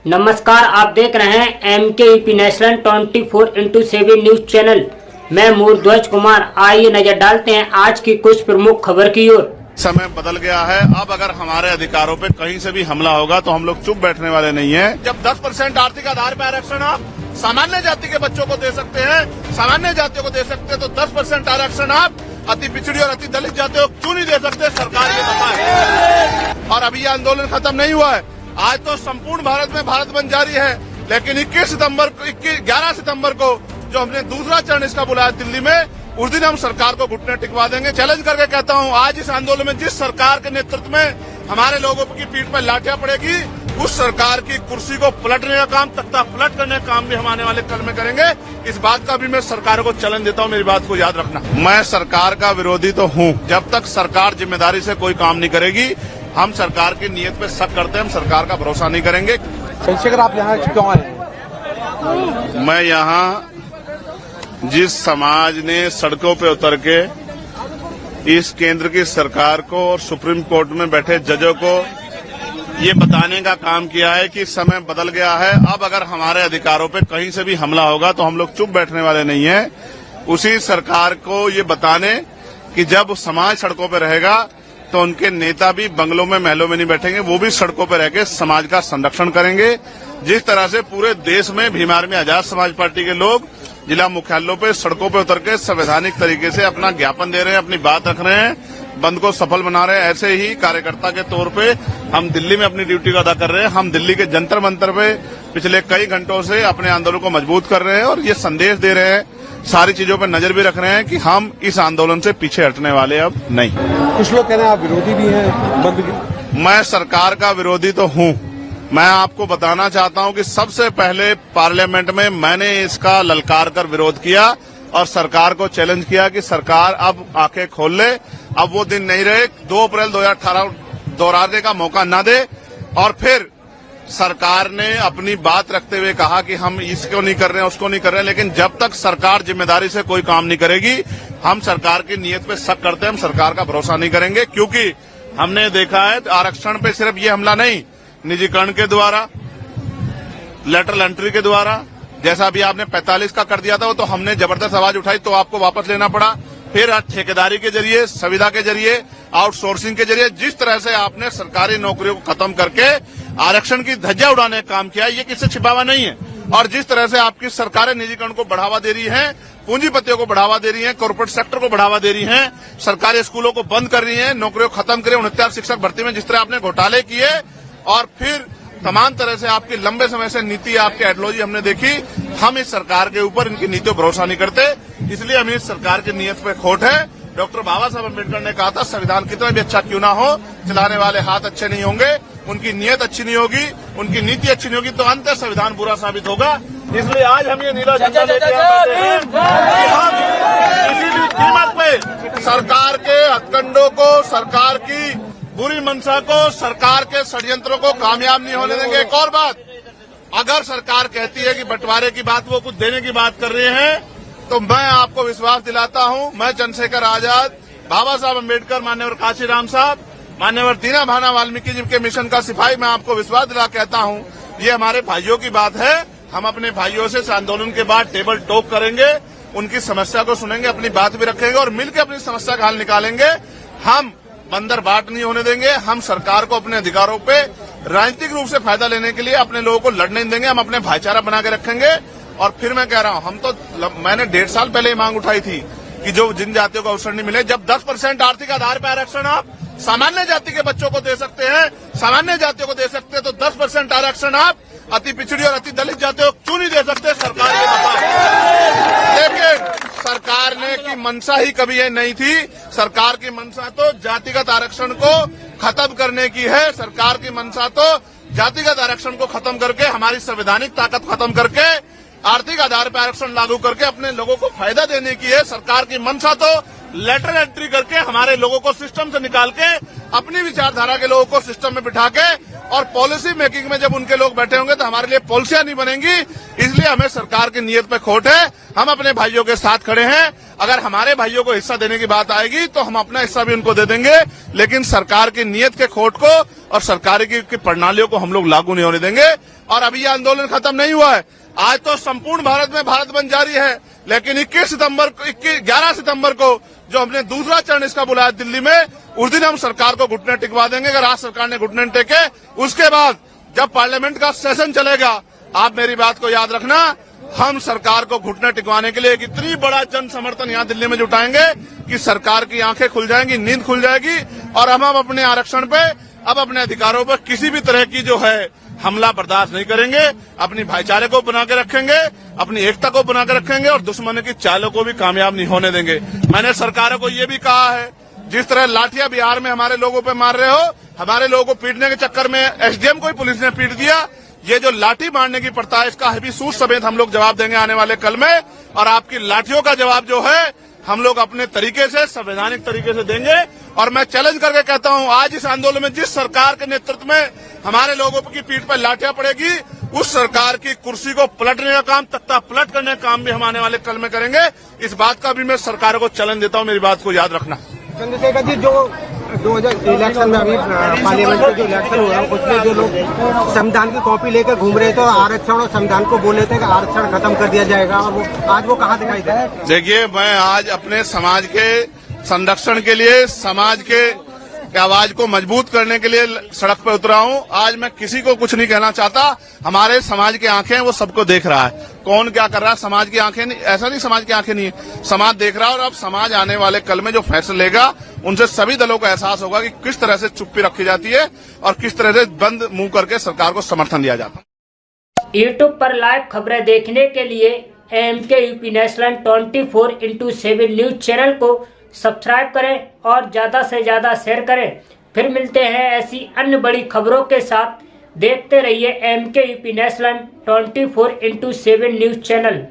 नमस्कार, आप देख रहे हैं MKEP national 24x7 news channel. मैं मूर्ध्वज कुमार। आइए नजर डालते हैं आज की कुछ प्रमुख खबर की ओर। समय बदल गया है। अब अगर हमारे अधिकारों पे कहीं से भी हमला होगा तो हम लोग चुप बैठने वाले नहीं हैं। जब 10% आर्थिक आधार पर आरक्षण आप सामान्य जाति के बच्चों को दे सकते हैं, सामान्य जातियों को दे सकते हैं, तो 10% आरक्षण आप अति पिछड़ी और अति दलित जातियों को क्यों नहीं दे सकते? सरकार ये बताए। और अभी ये आंदोलन खत्म नहीं हुआ है। आज तो संपूर्ण भारत में भारत बंद जारी है, लेकिन 11 सितंबर को जो हमने दूसरा चरण इसका बुलाया दिल्ली में, उस दिन हम सरकार को घुटने टिकवा देंगे। चैलेंज करके कहता हूं, आज इस आंदोलन में जिस सरकार के नेतृत्व में हमारे लोगों की पीठ पर लाठियां पड़ेगी, उस सरकार की कुर्सी को पलटने का काम, तख्ता पलट करने का काम भी हम आने वाले कल में करेंगे। इस बात का भी मैं सरकार को चैलेंज देता हूं, मेरी बात को याद रखना। मैं सरकार का विरोधी तो हूं। जब तक सरकार जिम्मेदारी से कोई काम नहीं करेगी, हम सरकार की नीयत पे शक करते हैं, हम सरकार का भरोसा नहीं करेंगे। चंद्रशेखर, आप यहाँ क्यों आए? मैं यहाँ जिस समाज ने सड़कों पे उतर के इस केंद्र की सरकार को और सुप्रीम कोर्ट में बैठे जजों को ये बताने का काम किया है कि समय बदल गया है। अब अगर हमारे अधिकारों पे कहीं से भी हमला होगा तो हम लोग चुप बैठने वाले नहीं हैं। उसी सरकार को ये बताने कि जब समाज सड़कों पे रहेगा तो उनके नेता भी बंगलों में, महलों में नहीं बैठेंगे, वो भी सड़कों पर रहकर समाज का संरक्षण करेंगे। जिस तरह से पूरे देश में भीम आर्मी आजाद समाज पार्टी के लोग जिला मुख्यालयों पे सड़कों पे उतर के संवैधानिक तरीके से अपना ज्ञापन दे रहे हैं, अपनी बात रख रहे हैं, बंद को सफल बना रहे हैं, ऐसे ही कार्यकर्ता के तौर पे हम दिल्ली में अपनी ड्यूटी को अदा कर रहे हैं। हम दिल्ली के जंतर मंतर पे पिछले कई घंटों से अपने आंदोलन को मजबूत कर रहे हैं और ये संदेश दे रहे हैं, सारी चीजों पर नजर भी रख रहे हैं कि हम इस आंदोलन से पीछे हटने वाले अब नहीं। कुछ लोग कह रहे हैं आप विरोधी भी हैं बंद की। मैं सरकार का विरोधी तो हूं। मैं आपको बताना चाहता हूं कि सबसे पहले पार्लियामेंट में मैंने इसका ललकार कर विरोध किया और सरकार को चैलेंज किया कि सरकार अब आंखें खोल ले। अब वो दिन नहीं रहे 2 अप्रैल 2018 दोहराने का मौका न दे। और फिर सरकार ने अपनी बात रखते हुए कहा कि हम इसको नहीं कर रहे हैं, उसको नहीं कर रहे हैं, लेकिन जब तक सरकार जिम्मेदारी से कोई काम नहीं करेगी, हम सरकार की नीयत पे शक करते हैं, हम सरकार का भरोसा नहीं करेंगे। क्योंकि हमने देखा है आरक्षण पे सिर्फ ये हमला नहीं, निजीकरण के द्वारा, लेटरल एंट्री के द्वारा, जैसा अभी आपने 45 का कर दिया था, वो तो हमने जबरदस्त आवाज उठाई तो आपको वापस लेना पड़ा। फिर ठेकेदारी के जरिए, संविदा के जरिए, आउटसोर्सिंग के जरिए जिस तरह से आपने सरकारी नौकरियों को खत्म करके आरक्षण की धज्जियां उड़ाने का काम किया, ये किससे छिपावा नहीं है। और जिस तरह से आपकी सरकारें निजीकरण को बढ़ावा दे रही हैं, पूंजीपतियों को बढ़ावा दे रही हैं, कॉर्पोरेट सेक्टर को बढ़ावा दे रही हैं, सरकारी स्कूलों को बंद कर रही हैं, नौकरियों को खत्म करें, 69 शिक्षक भर्ती में जिस तरह आपने घोटाले किए, और फिर तमाम तरह से आपकी लंबे समय से नीति, आपकी आइडियोलॉजी हमने देखी। हम इस सरकार के ऊपर, इनकी नीतियों पर भरोसा नहीं करते, इसलिए हमें इस सरकार की नीयत पे खोट है। डॉक्टर बाबा साहब अम्बेडकर ने कहा था, संविधान कितना भी अच्छा क्यों ना हो, चलाने वाले हाथ अच्छे नहीं होंगे, उनकी नीयत अच्छी नहीं होगी, उनकी नीति अच्छी नहीं होगी, तो अंत संविधान बुरा साबित होगा। इसलिए आज हम ये नीला झंडा लेके हैं कि हम किसी भी कीमत पे सरकार के हथकंडों को, सरकार की बुरी मंशा को, सरकार के षड्यंत्रों को कामयाब नहीं होने देंगे। एक और बात, अगर सरकार कहती है कि बंटवारे की बात, वो कुछ देने की बात कर रहे हैं, तो मैं आपको विश्वास दिलाता हूं, मैं चंद्रशेखर आजाद, बाबा साहब अम्बेडकर, मान्यवर काशीराम साहब, मान्यवर दीना भाना वाल्मीकि जी के मिशन का सिपाही, मैं आपको विश्वास दिला कहता हूं, ये हमारे भाइयों की बात है। हम अपने भाइयों से इस आंदोलन के बाद टेबल टॉक करेंगे, उनकी समस्या को सुनेंगे, अपनी बात भी रखेंगे और मिलकर अपनी समस्या का हल निकालेंगे। हम बंदर बाट नहीं होने देंगे। हम सरकार को अपने अधिकारों पे राजनीतिक रूप से फायदा लेने के लिए अपने लोगों को लड़ने नहीं देंगे। हम अपने भाईचारा बना के रखेंगे। और फिर मैं कह रहा हूं, मैंने 1.5 साल पहले मांग उठाई थी कि जो जिन जातियों को अवसर नहीं मिले, जब 10% आर्थिक आधार पर आरक्षण आप सामान्य जाति के बच्चों को दे सकते हैं, सामान्य जातियों को दे सकते हैं, तो 10% आरक्षण आप अति पिछड़ी और अति दलित जातियों को क्यों नहीं दे सकते? सरकार ये बताए। लेकिन सरकार ने की मंशा ही कभी ये नहीं थी। सरकार की मंशा तो जातिगत आरक्षण को खत्म करने की है। सरकार की मंशा तो जातिगत आरक्षण को खत्म करके, हमारी संवैधानिक ताकत खत्म करके, आर्थिक आधार पर आरक्षण लागू करके अपने लोगों को फायदा देने की है। सरकार की मंशा तो लेटर एंट्री करके हमारे लोगों को सिस्टम से निकाल के अपनी विचारधारा के लोगों को सिस्टम में बिठा के और पॉलिसी मेकिंग में जब उनके लोग बैठे होंगे तो हमारे लिए पॉलिसियां नहीं बनेंगी। इसलिए हमें सरकार की नीयत पे खोट है। हम अपने भाइयों के साथ खड़े हैं। अगर हमारे भाइयों को हिस्सा देने की बात आएगी तो हम अपना हिस्सा भी उनको दे देंगे, लेकिन सरकार की नीयत के खोट को और सरकार की प्रणालियों को हम लोग लागू नहीं होने देंगे। और अभी ये आंदोलन खत्म नहीं हुआ है। आज तो संपूर्ण भारत में भारत बंद जारी है, लेकिन 11 सितंबर को जो हमने दूसरा चरण इसका बुलाया दिल्ली में, उस दिन हम सरकार को घुटने टिकवा देंगे। अगर आज सरकार ने घुटने टेके, उसके बाद जब पार्लियामेंट का सेशन चलेगा, आप मेरी बात को याद रखना, हम सरकार को घुटने टिकवाने के लिए एक इतनी बड़ा जन समर्थन यहाँ दिल्ली में जुटाएंगे कि सरकार की आंखें खुल जाएंगी, नींद खुल जाएगी और हम अपने आरक्षण पे, अब अपने अधिकारों पर किसी भी तरह की जो है हमला बर्दाश्त नहीं करेंगे। अपनी भाईचारे को बना के रखेंगे, अपनी एकता को बना के रखेंगे और दुश्मन की चालों को भी कामयाब नहीं होने देंगे। मैंने सरकारों को ये भी कहा है, जिस तरह लाठियां बिहार में हमारे लोगों पे मार रहे हो, हमारे लोगों को पीटने के चक्कर में एसडीएम को ही पुलिस ने पीट दिया। ये जो लाठी मारने की प्रथा है, इसका भी सूद समेत हम लोग जवाब देंगे आने वाले कल में। और आपकी लाठियों का जवाब जो है हम लोग अपने तरीके से, संवैधानिक तरीके से देंगे। और मैं चैलेंज करके कहता हूं, आज इस आंदोलन में जिस सरकार के नेतृत्व में हमारे लोगों की पीठ पर लाठियां पड़ेगी, उस सरकार की कुर्सी को पलटने का काम, तख्ता पलट करने का काम भी हम आने वाले कल में करेंगे। इस बात का भी मैं सरकारों को चैलेंज देता हूं, मेरी बात को याद रखना। चंद्रशेखर जी, जो 2000 इलेक्शन में अभी पार्लियामेंट के जो इलेक्शन हुआ है, उसमें जो लोग संविधान की कॉपी लेकर घूम रहे थे और आरक्षण और संविधान को बोले थे कि आरक्षण खत्म कर दिया जाएगा, और आज वो कहाँ दिखाई दे रहा है? देखिए, मैं आज अपने समाज के संरक्षण के लिए, समाज के आवाज को मजबूत करने के लिए सड़क पर उतरा हूं। आज मैं किसी को कुछ नहीं कहना चाहता। हमारे समाज की आंखें वो सबको देख रहा है, कौन क्या कर रहा है। समाज की आंखें नहीं, ऐसा नहीं समाज की आंखें नहीं है, समाज देख रहा है। और अब समाज आने वाले कल में जो फैसले लेगा, उनसे सभी दलों को एहसास होगा कि किस तरह से चुप्पी रखी जाती है और किस तरह से बंद मुंह करके सरकार को समर्थन दिया जाता है। यूट्यूब पर लाइव खबरें देखने के लिए MKUP national 24x7 news channel को सब्सक्राइब करें और ज्यादा से ज्यादा शेयर करें। फिर मिलते हैं ऐसी अन्य बड़ी खबरों के साथ। देखते रहिए MKUP national 24x7 news channel.